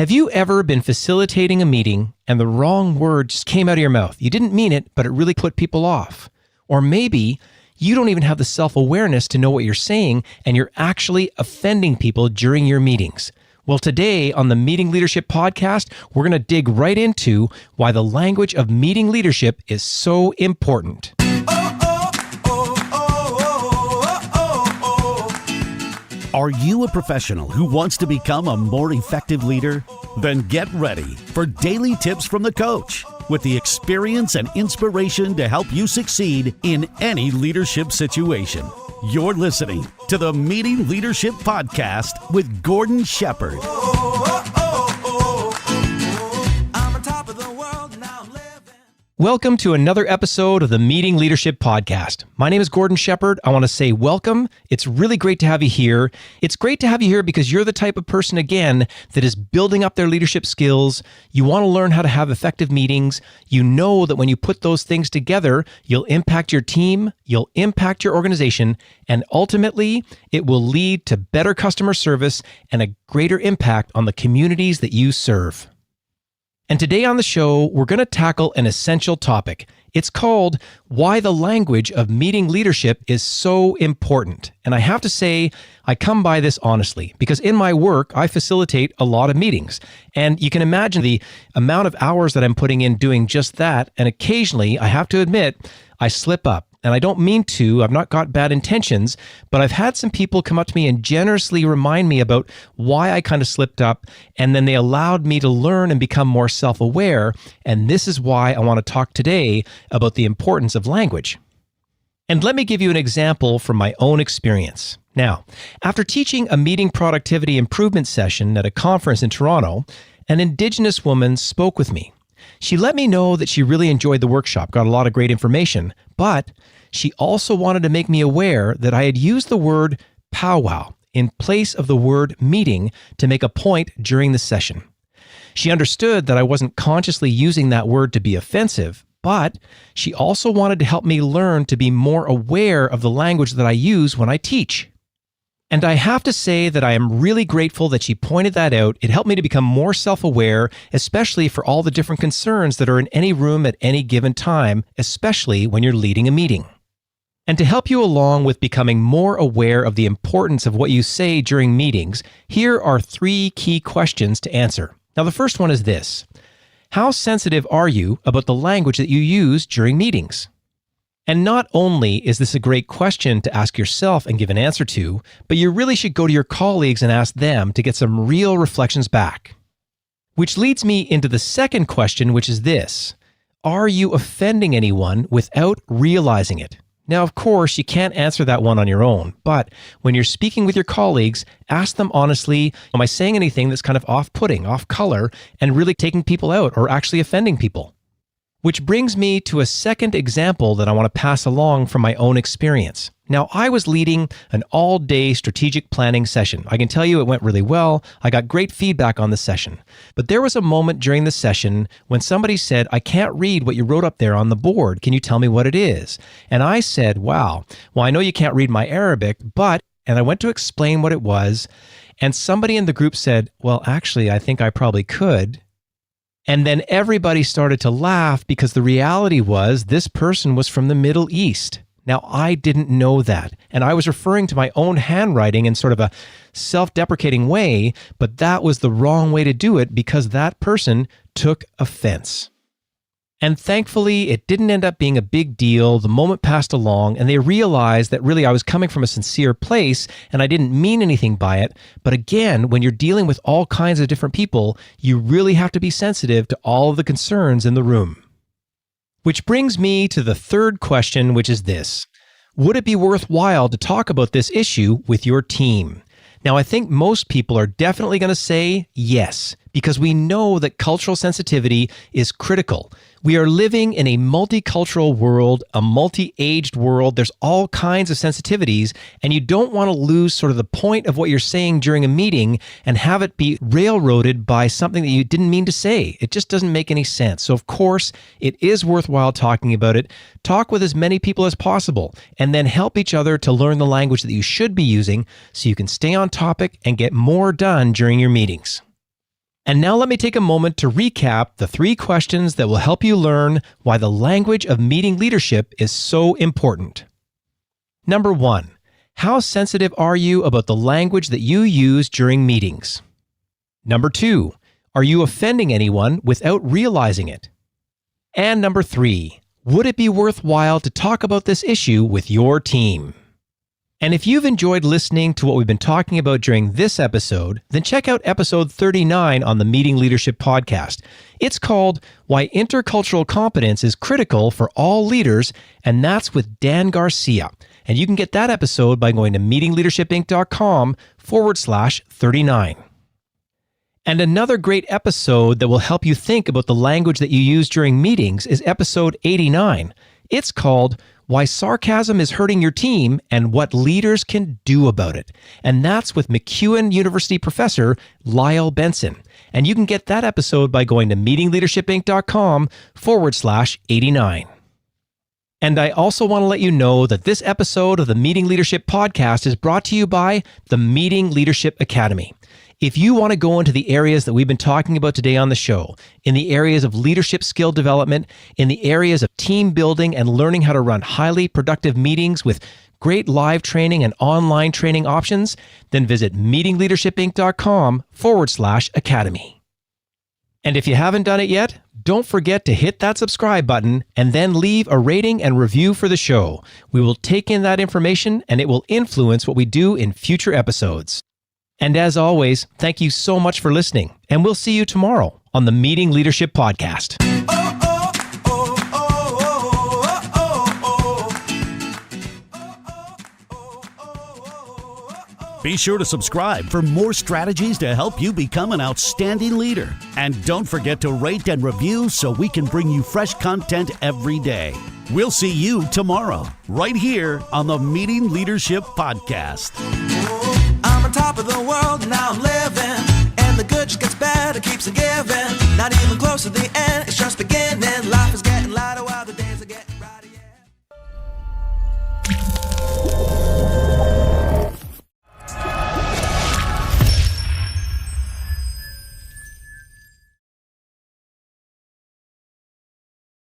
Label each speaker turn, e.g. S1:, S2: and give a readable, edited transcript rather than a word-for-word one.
S1: Have you ever been facilitating a meeting and the wrong word just came out of your mouth? You didn't mean it, but it really put people off. Or maybe you don't even have the self-awareness to know what you're saying and you're actually offending people during your meetings. Well, today on the Meeting Leadership Podcast, we're going to dig right into why the language of meeting leadership is so important.
S2: Are you a professional who wants to become a more effective leader? Then get ready for daily tips from the coach with the experience and inspiration to help you succeed in any leadership situation. You're listening to the Meeting Leadership Podcast with Gordon Shepherd.
S1: Welcome to another episode of the Meeting Leadership Podcast. My name is Gordon Shepherd. I want to say welcome. It's really great to have you here. It's great to have you here because you're the type of person, again, that is building up their leadership skills. You want to learn how to have effective meetings. You know that when you put those things together, you'll impact your team, you'll impact your organization, and ultimately, it will lead to better customer service and a greater impact on the communities that you serve. And today on the show, we're going to tackle an essential topic. It's called Why the Language of Meeting Leadership is So Important. And I have to say, I come by this honestly, because in my work, I facilitate a lot of meetings. And you can imagine the amount of hours that I'm putting in doing just that. And occasionally, I have to admit, I slip up. And I don't mean to, I've not got bad intentions, but I've had some people come up to me and generously remind me about why I kind of slipped up, and then they allowed me to learn and become more self-aware, and this is why I want to talk today about the importance of language. And let me give you an example from my own experience. Now, after teaching a meeting productivity improvement session at a conference in Toronto, an Indigenous woman spoke with me. She let me know that she really enjoyed the workshop, got a lot of great information, but she also wanted to make me aware that I had used the word powwow in place of the word meeting to make a point during the session. She understood that I wasn't consciously using that word to be offensive, but she also wanted to help me learn to be more aware of the language that I use when I teach. And I have to say that I am really grateful that she pointed that out. It helped me to become more self-aware, especially for all the different concerns that are in any room at any given time, especially when you're leading a meeting. And to help you along with becoming more aware of the importance of what you say during meetings, here are 3 key questions to answer. Now, the first one is this: how sensitive are you about the language that you use during meetings? And not only is this a great question to ask yourself and give an answer to, but you really should go to your colleagues and ask them to get some real reflections back. Which leads me into the second question, which is this: are you offending anyone without realizing it? Now, of course, you can't answer that one on your own, but when you're speaking with your colleagues, ask them honestly, am I saying anything that's kind of off-putting, off-color, and really taking people out or actually offending people? Which brings me to a second example that I want to pass along from my own experience. Now, I was leading an all-day strategic planning session. I can tell you it went really well. I got great feedback on the session. But there was a moment during the session when somebody said, I can't read what you wrote up there on the board. Can you tell me what it is? And I said, wow, well, I know you can't read my Arabic, but, and I went to explain what it was. And somebody in the group said, well, actually, I think I probably could. And then everybody started to laugh because the reality was this person was from the Middle East. Now, I didn't know that, and I was referring to my own handwriting in sort of a self-deprecating way, but that was the wrong way to do it because that person took offense. And thankfully, it didn't end up being a big deal. The moment passed along, and they realized that really I was coming from a sincere place, and I didn't mean anything by it. But again, when you're dealing with all kinds of different people, you really have to be sensitive to all of the concerns in the room. Which brings me to the third question, which is this: would it be worthwhile to talk about this issue with your team? Now, I think most people are definitely going to say yes, because we know that cultural sensitivity is critical. We are living in a multicultural world, a multi-aged world. There's all kinds of sensitivities, and you don't want to lose sort of the point of what you're saying during a meeting and have it be railroaded by something that you didn't mean to say. It just doesn't make any sense. So, of course, it is worthwhile talking about it. Talk with as many people as possible, and then help each other to learn the language that you should be using so you can stay on topic and get more done during your meetings. And now let me take a moment to recap the 3 questions that will help you learn why the language of meeting leadership is so important. Number 1, how sensitive are you about the language that you use during meetings? Number 2, are you offending anyone without realizing it? And number 3, would it be worthwhile to talk about this issue with your team? And if you've enjoyed listening to what we've been talking about during this episode, then check out episode 39 on the Meeting Leadership Podcast. It's called Why Intercultural Competence is Critical for All Leaders, and that's with Dan Garcia. And you can get that episode by going to meetingleadershipinc.com/39. And another great episode that will help you think about the language that you use during meetings is episode 89. It's called Why Sarcasm is Hurting Your Team and What Leaders Can Do About It. And that's with McEwen University professor Lyle Benson. And you can get that episode by going to meetingleadershipinc.com/89. And I also want to let you know that this episode of the Meeting Leadership Podcast is brought to you by the Meeting Leadership Academy. If you want to go into the areas that we've been talking about today on the show, in the areas of leadership skill development, in the areas of team building and learning how to run highly productive meetings with great live training and online training options, then visit meetingleadershipinc.com/academy. And if you haven't done it yet, don't forget to hit that subscribe button and then leave a rating and review for the show. We will take in that information and it will influence what we do in future episodes. And as always, thank you so much for listening, and we'll see you tomorrow on the Meeting Leadership Podcast.
S2: Be sure to subscribe for more strategies to help you become an outstanding leader. And don't forget to rate and review so we can bring you fresh content every day. We'll see you tomorrow, right here on the Meeting Leadership Podcast.
S3: I'm on top of the world, now I'm living, and the good just gets better, keeps on giving, not even close to the end.